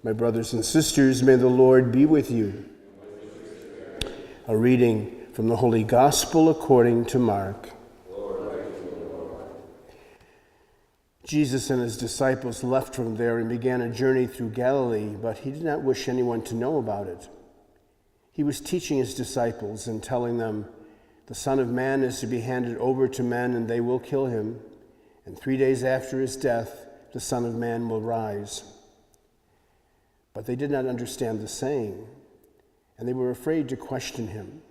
My brothers and sisters, may the Lord be with you. A reading from the Holy Gospel according to Mark. Jesus and his disciples left from there and began a journey through Galilee, but he did not wish anyone to know about it. He was teaching his disciples and telling them, "The Son of Man is to be handed over to men, and they will kill him. And 3 days after his death, the Son of Man will rise." But they did not understand the saying, and they were afraid to question him.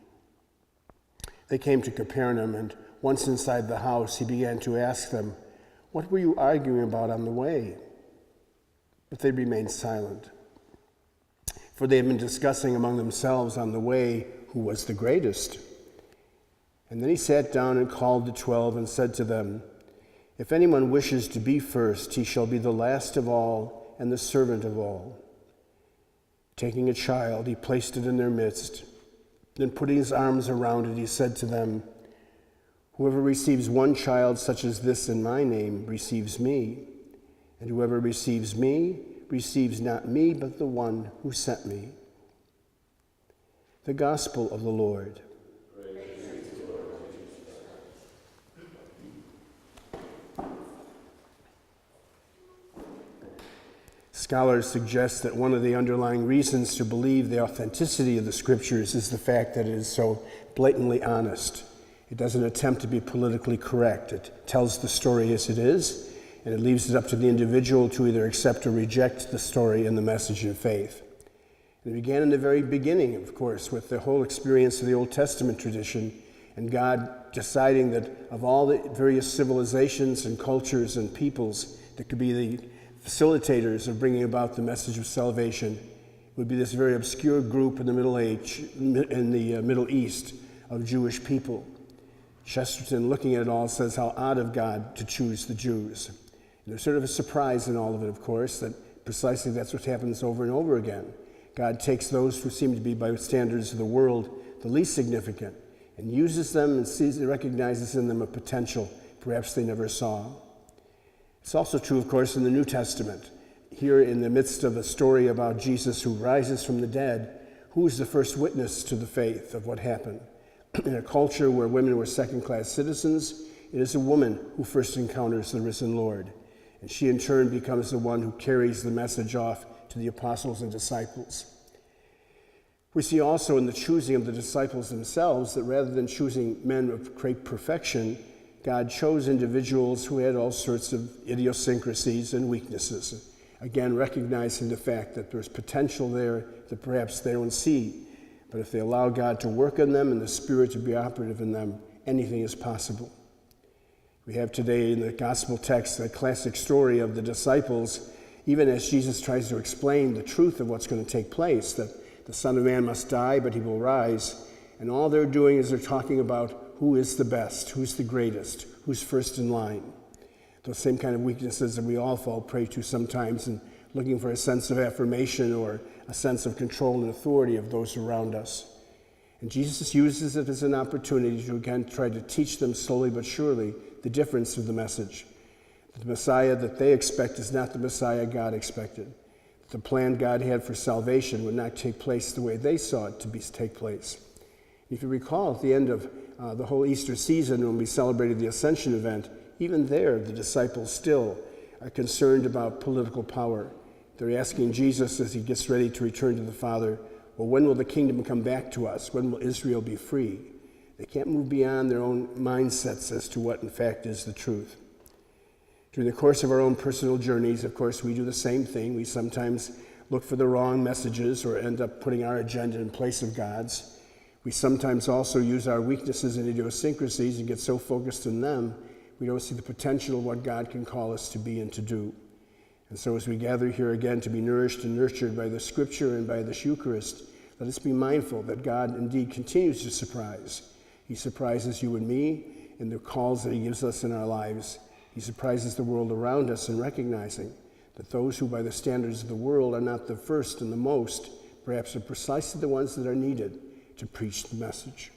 They came to Capernaum, and once inside the house, he began to ask them, "What were you arguing about on the way?" But they remained silent, for they had been discussing among themselves on the way who was the greatest. And then he sat down and called the 12 and said to them, "If anyone wishes to be first, he shall be the last of all and the servant of all." Taking a child, he placed it in their midst. Then putting his arms around it, he said to them, "Whoever receives one child such as this in my name receives me, and whoever receives me receives not me, but the one who sent me." The Gospel of the Lord. Scholars suggest that one of the underlying reasons to believe the authenticity of the Scriptures is the fact that it is so blatantly honest. It doesn't attempt to be politically correct. It tells the story as it is, and it leaves it up to the individual to either accept or reject the story and the message of faith. And it began in the very beginning, of course, with the whole experience of the Old Testament tradition, and God deciding that of all the various civilizations and cultures and peoples that could be the facilitators of bringing about the message of salvation, would be this very obscure group in the Middle East of Jewish people. Chesterton, looking at it all, says how odd of God to choose the Jews. And there's sort of a surprise in all of it, of course, that precisely that's what happens over and over again. God takes those who seem to be, by standards of the world, the least significant, and uses them and sees and recognizes in them a potential perhaps they never saw. It's also true, of course, in the New Testament. Here in the midst of a story about Jesus who rises from the dead, who is the first witness to the faith of what happened? In a culture where women were second-class citizens, it is a woman who first encounters the risen Lord. And she in turn becomes the one who carries the message off to the apostles and disciples. We see also in the choosing of the disciples themselves that rather than choosing men of great perfection, God chose individuals who had all sorts of idiosyncrasies and weaknesses, again recognizing the fact that there's potential there that perhaps they don't see. But if they allow God to work in them and the Spirit to be operative in them, anything is possible. We have today in the gospel text a classic story of the disciples, even as Jesus tries to explain the truth of what's going to take place, that the Son of Man must die, but he will rise. And all they're doing is they're talking about who is the best, who's the greatest, who's first in line. Those same kind of weaknesses that we all fall prey to sometimes in looking for a sense of affirmation or a sense of control and authority of those around us. And Jesus uses it as an opportunity to again try to teach them slowly but surely the difference of the message. That the Messiah that they expect is not the Messiah God expected. That the plan God had for salvation would not take place the way they saw it to take place. If you recall, at the end of the whole Easter season, when we celebrated the Ascension event, even there, the disciples still are concerned about political power. They're asking Jesus as he gets ready to return to the Father, well, when will the kingdom come back to us? When will Israel be free? They can't move beyond their own mindsets as to what, in fact, is the truth. During the course of our own personal journeys, of course, we do the same thing. We sometimes look for the wrong messages or end up putting our agenda in place of God's. We sometimes also use our weaknesses and idiosyncrasies and get so focused in them, we don't see the potential of what God can call us to be and to do. And so as we gather here again to be nourished and nurtured by the Scripture and by this Eucharist, let us be mindful that God indeed continues to surprise. He surprises you and me in the calls that he gives us in our lives. He surprises the world around us in recognizing that those who by the standards of the world are not the first and the most, perhaps are precisely the ones that are needed to preach the message.